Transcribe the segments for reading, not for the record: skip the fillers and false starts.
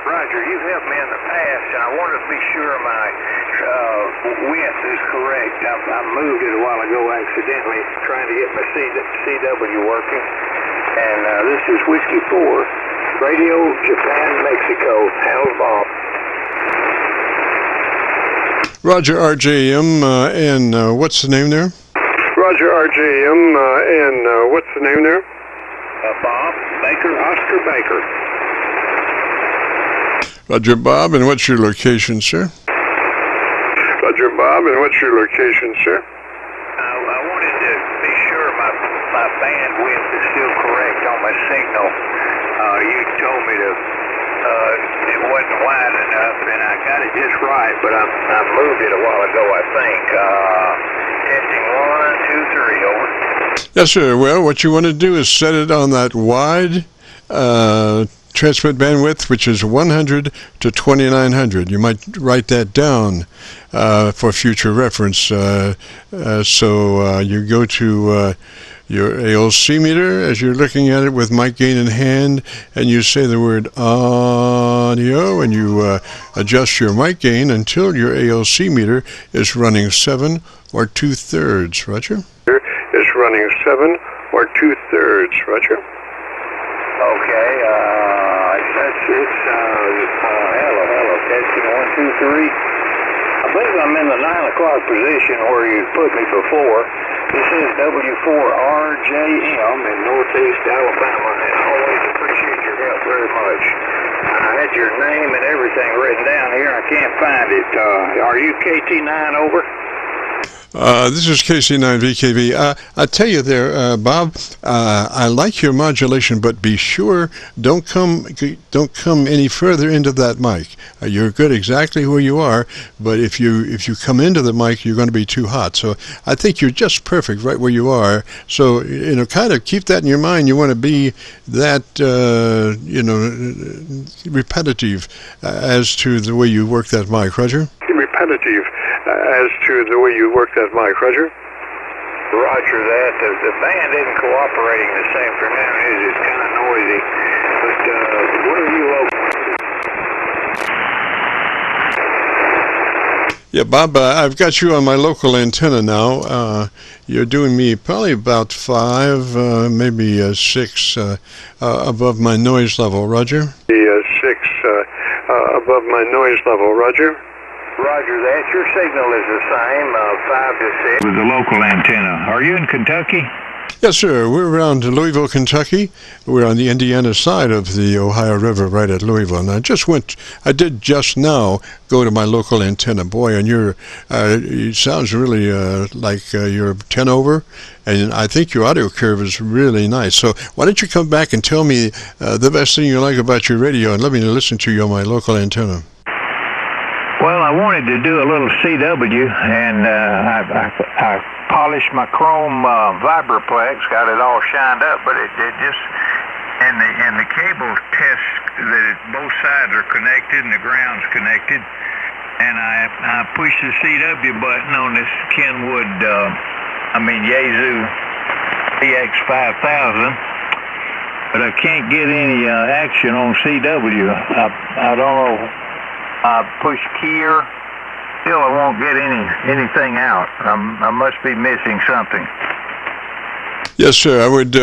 Roger, you've helped me in the past, and I wanted to be sure my width is correct. I moved it a while ago accidentally, trying to get my CW working. And this is Whiskey 4, Radio Japan, Mexico. How's Bob? Roger, RJM, and what's the name there? Roger, RJM, and what's the name there? Bob Baker, Oscar Baker. Roger, Bob, and what's your location, sir? Roger, Bob, and what's your location, sir? I wanted to be sure my bandwidth is still correct on my signal. You told me to it wasn't wide enough, and I got it just right, but I moved it a while ago, I think. Testing 1, 2, 3, over. Yes, sir. Well, what you want to do is set it on that wide transmit bandwidth, which is 100 to 2900. You might write that down for future reference. So you go to your ALC meter as you're looking at it with mic gain in hand, and you say the word audio, and you adjust your mic gain until your ALC meter is running 7 or 2/3. Roger? Is running 7 or 2/3. Roger? Okay, it's hello, testing 1, 2, 3. I believe I'm in the 9 o'clock position where you put me before. This is W4RJM in Northeast Alabama, and I always appreciate your help very much. I had your name and everything written down here. I can't find it. Are you KT9 over? This is KC9VKV. I tell you there, Bob, I like your modulation, but be sure don't come any further into that mic. You're good exactly where you are, but if you come into the mic, you're going to be too hot. So I think you're just perfect right where you are. So kind of keep that in your mind. You want to be that repetitive as to the way you work that mic, Roger. Repetitive as to the way you work that mic, Roger? Roger that. The band isn't cooperating this afternoon, is it? It's kind of noisy. But where are you located? Yeah, Bob, I've got you on my local antenna now. You're doing me probably about 5, maybe 6 above my noise level, Roger? 6 above my noise level, Roger? Roger that. Your signal is the same, 5 to 6. With the local antenna. Are you in Kentucky? Yes, sir. We're around Louisville, Kentucky. We're on the Indiana side of the Ohio River, right at Louisville. And I did just now go to my local antenna. Boy, and it sounds really like you're 10 over, and I think your audio curve is really nice. So why don't you come back and tell me the best thing you like about your radio, and let me listen to you on my local antenna. Well, I wanted to do a little CW, and I polished my chrome vibraplex, got it all shined up, but it just, and the cable test that both sides are connected and the ground's connected, and I pushed the CW button on this Kenwood, Yaesu DX-5000, but I can't get any action on CW. I don't know. I push keyer, still I won't get anything out. I must be missing something. Yes, sir. I would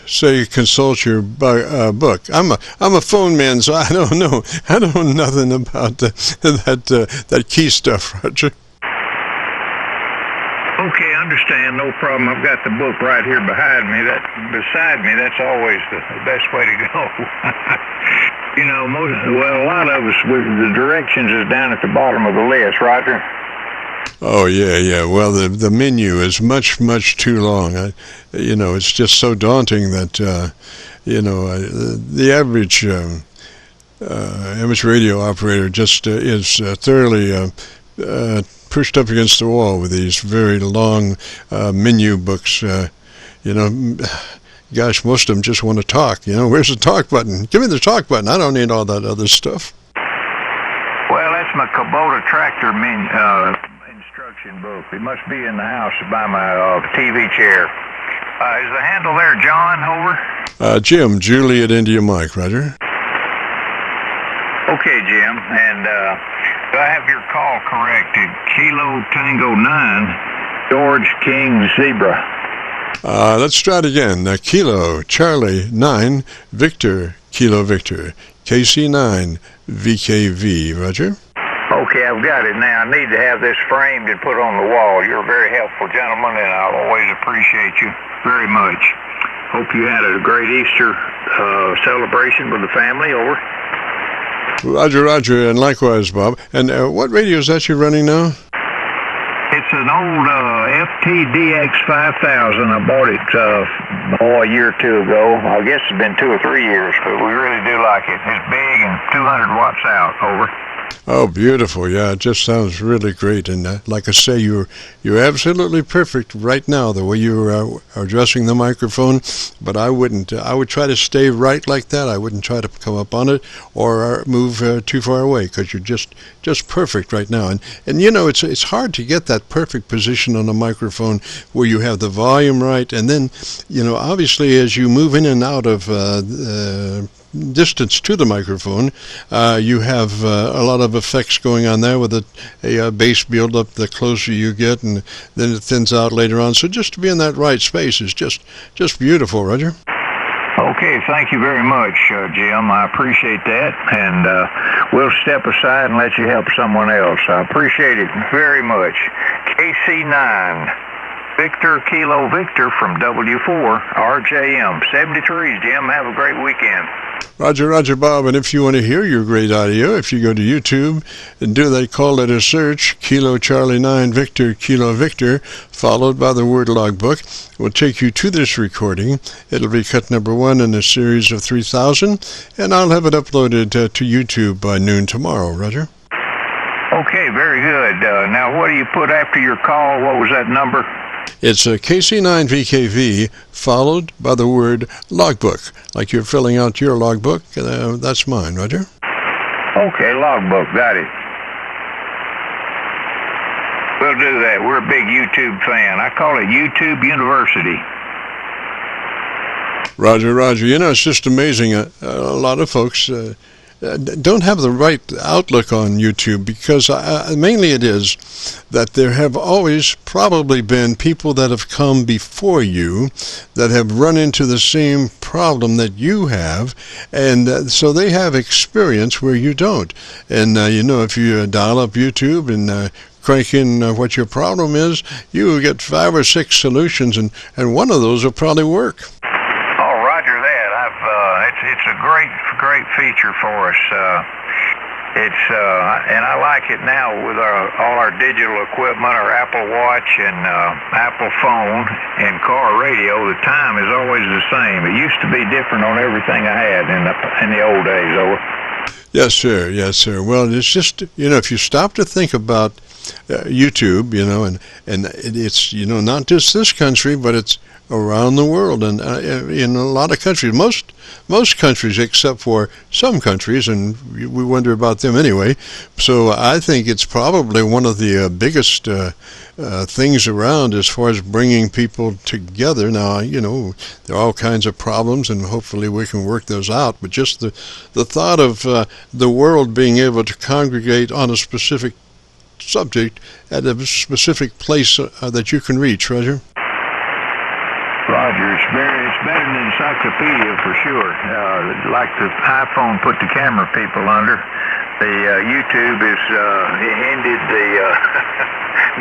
say consult your book. I'm a phone man, so I don't know. I don't know nothing about that key stuff, Roger. Okay, I understand. No problem. I've got the book right here beside me. That's always the best way to go. A lot of us, the directions is down at the bottom of the list, Roger. Oh, yeah. Well, the menu is much too long. It's just so daunting that, the average radio operator just is thoroughly pushed up against the wall with these very long menu books. Gosh, most of them just want to talk. Where's the talk button? Give me the talk button. I don't need all that other stuff. Well, that's my Kubota tractor instruction book. It must be in the house by my TV chair. Is the handle there, John, over? Jim, Juliet India Mike, Roger. Okay, Jim, and do I have your call corrected? Kilo Tango 9, George King Zebra. Let's try it again. Kilo Charlie 9 Victor Kilo Victor KC9VKV. Roger. Okay, I've got it now. I need to have this framed and put on the wall. You're a very helpful gentleman, and I always appreciate you very much. Hope you had a great Easter celebration with the family. Over. Roger, Roger, and likewise, Bob. And what radio is that you're running now? It's an old FTDX-5000. I bought it a year or two ago. I guess it's been 2 or 3 years, but we really do like it. It's big and 200 watts out. Over. Oh, beautiful! Yeah, it just sounds really great. And like I say, you're absolutely perfect right now, the way you are addressing the microphone. But I wouldn't. I would try to stay right like that. I wouldn't try to come up on it or move too far away, because you're just perfect right now. And you know, it's hard to get that perfect position on a microphone where you have the volume right, and then, you know, obviously as you move in and out of distance to the microphone, you have a lot of effects going on there with a bass build-up the closer you get, and then it thins out later on. So just to be in that right space is just beautiful, Roger. Okay, thank you very much, Jim. I appreciate that, and we'll step aside and let you help someone else. I appreciate it very much. KC9 Victor Kilo Victor from W4RJM 73s. Jim, have a great weekend. Roger, Roger, Bob. And if you want to hear your great audio, if you go to YouTube and do that call letter search, Kilo Charlie 9 Victor Kilo Victor, followed by the word logbook, will take you to this recording. It'll be cut number 1 in a series of 3,000, and I'll have it uploaded to YouTube by noon tomorrow, Roger. Okay, very good. Now, what do you put after your call? What was that number? It's a KC9VKV followed by the word logbook. Like you're filling out your logbook, that's mine, Roger. Okay, logbook, got it. We'll do that. We're a big YouTube fan. I call it YouTube University. Roger, Roger. You know, it's just amazing. A lot of folks don't have the right outlook on YouTube, because mainly it is that there have always probably been people that have come before you that have run into the same problem that you have, and so they have experience where you don't. And you know, if you dial up YouTube and crank in what your problem is, you will get 5 or 6 solutions, and one of those will probably work. It's a great feature for us. And I like it now with all our digital equipment, our Apple Watch and Apple phone and car radio. The time is always the same. It used to be different on everything I had in the old days. Over. Yes, sir. Yes, sir. Well, it's just, you know, if you stop to think about YouTube, you know, and it's, you know, not just this country, but it's around the world, and in a lot of countries, most countries except for some countries, and we wonder about them anyway. So I think it's probably one of the biggest things around as far as bringing people together. Now, you know, there are all kinds of problems, and hopefully we can work those out, but just the thought of the world being able to congregate on a specific subject at a specific place that you can reach, Roger. Roger, it's better than encyclopedia for sure. Like the iPhone put the camera people under, the YouTube is ended the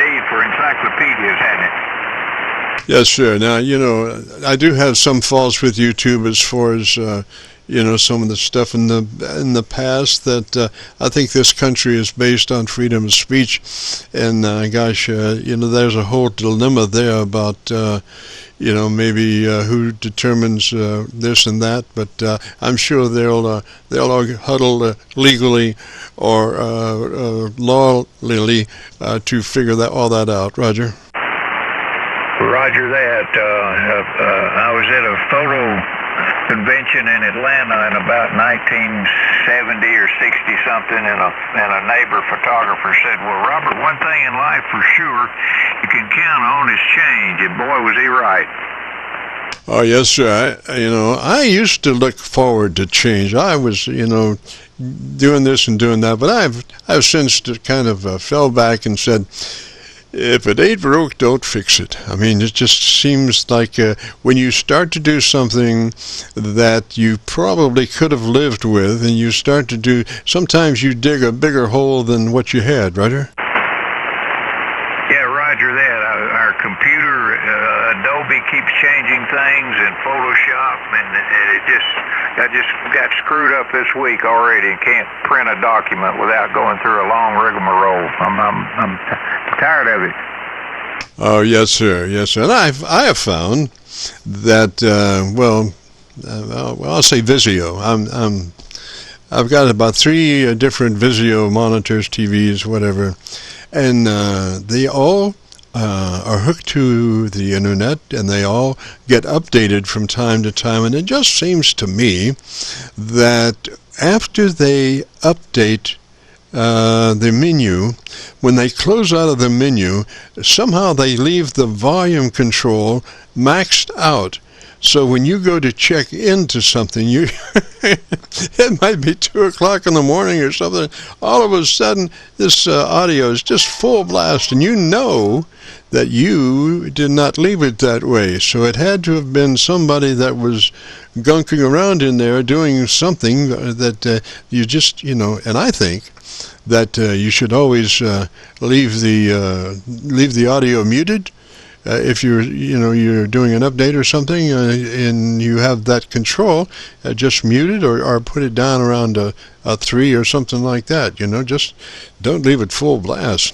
need for encyclopedias, hasn't it? Yes, sir. Now, you know, I do have some faults with YouTube as far as you know, some of the stuff in the past that I think this country is based on freedom of speech, and gosh, you know, there's a whole dilemma there about you know, maybe who determines this and that, but I'm sure they'll all huddle legally or lawfully to figure all that out. Roger. Roger that. I was at a photo convention in Atlanta in about 1970 or 60 something, and a neighbor photographer said, "Well, Robert, one thing in life for sure you can count on is change," and boy was he right. Oh, yes, sir. I used to look forward to change. I was, doing this and doing that, but I've since kind of fell back and said, if it ain't broke, don't fix it. I mean, it just seems like when you start to do something that you probably could have lived with, and you start to do, sometimes you dig a bigger hole than what you had, Roger? Yeah, Roger that. Our computer, Adobe keeps changing things in Photoshop, and I just got screwed up this week already and can't print a document without going through a long rigmarole. I'm tired of it. Oh, yes, sir. Yes, sir. And I have found that, I'll say Vizio. I've got about 3 different Vizio monitors, TVs, whatever, and they all are hooked to the internet, and they all get updated from time to time. And it just seems to me that after they update the menu, when they close out of the menu, somehow they leave the volume control maxed out. So when you go to check into something, it might be 2 o'clock in the morning or something. All of a sudden, this audio is just full blast, and you know that you did not leave it that way. So it had to have been somebody that was gunking around in there doing something that you just, and I think that you should always leave the audio muted. If you're doing an update or something, and you have that control, just mute it or put it down around a 3 or something like that. Just don't leave it full blast.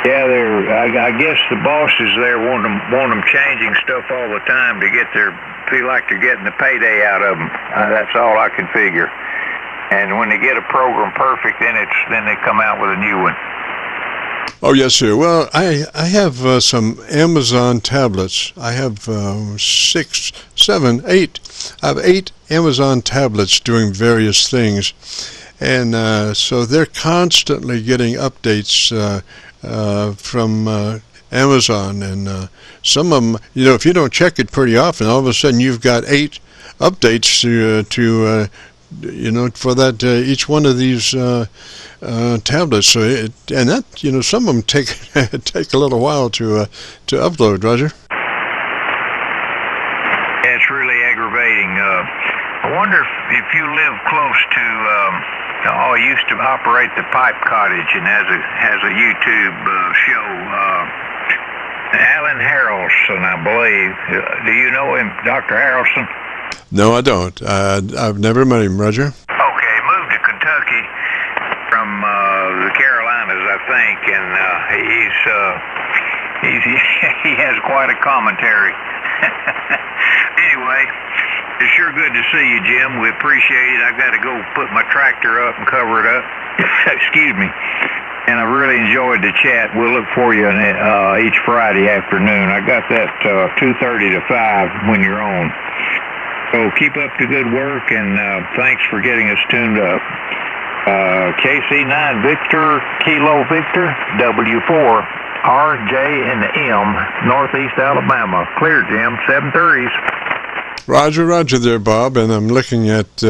Yeah, I guess the bosses there want them changing stuff all the time to feel like they're getting the payday out of them. That's all I can figure. And when they get a program perfect, then they come out with a new one. Oh, yes, sir. Well, I have some Amazon tablets. I have 6, 7, 8. I have 8 Amazon tablets doing various things. And so they're constantly getting updates from Amazon. And some of them, if you don't check it pretty often, all of a sudden you've got 8 updates to for that each one of these tablets. So some of them take take a little while to upload. Roger. Yeah, it's really aggravating. I wonder if you live close to. I used to operate the Pipe Cottage and has a YouTube show. Alan Harrelson, I believe. Do you know him, Dr. Harrelson? No, I don't. I've never met him, Roger. Okay, moved to Kentucky from the Carolinas, I think, and he has quite a commentary. Anyway, it's sure good to see you, Jim. We appreciate it. I got to go put my tractor up and cover it up. Excuse me. And I really enjoyed the chat. We'll look for you each Friday afternoon. I got that 2:30 to 5 when you're on. So keep up the good work, and thanks for getting us tuned up. KC9 Victor, Kilo Victor, W4RJM, Northeast Alabama. Clear, Jim. 730s. Roger there, Bob. And I'm looking at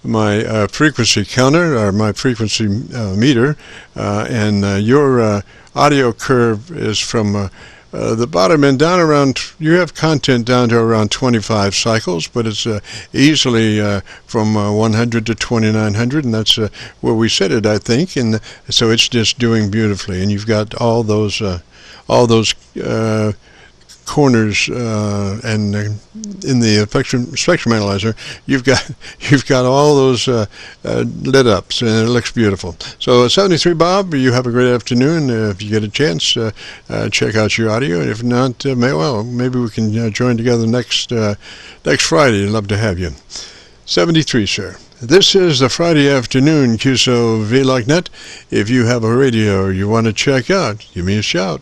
my frequency counter, or my frequency meter, and your audio curve is from the bottom and down around. You have content down to around 25 cycles, but it's easily from 100 to 2900, and that's where we set it, I think. And so it's just doing beautifully. And you've got all those corners, and in the spectrum analyzer, you've got all those lit up, and it looks beautiful. So 73 Bob, you have a great afternoon. If you get a chance, check out your audio, and if not, maybe we can join together next Friday. I'd love to have you. 73, sir. This is the Friday afternoon Qso-Vlog net. If you have a radio you want to check out, give me a shout.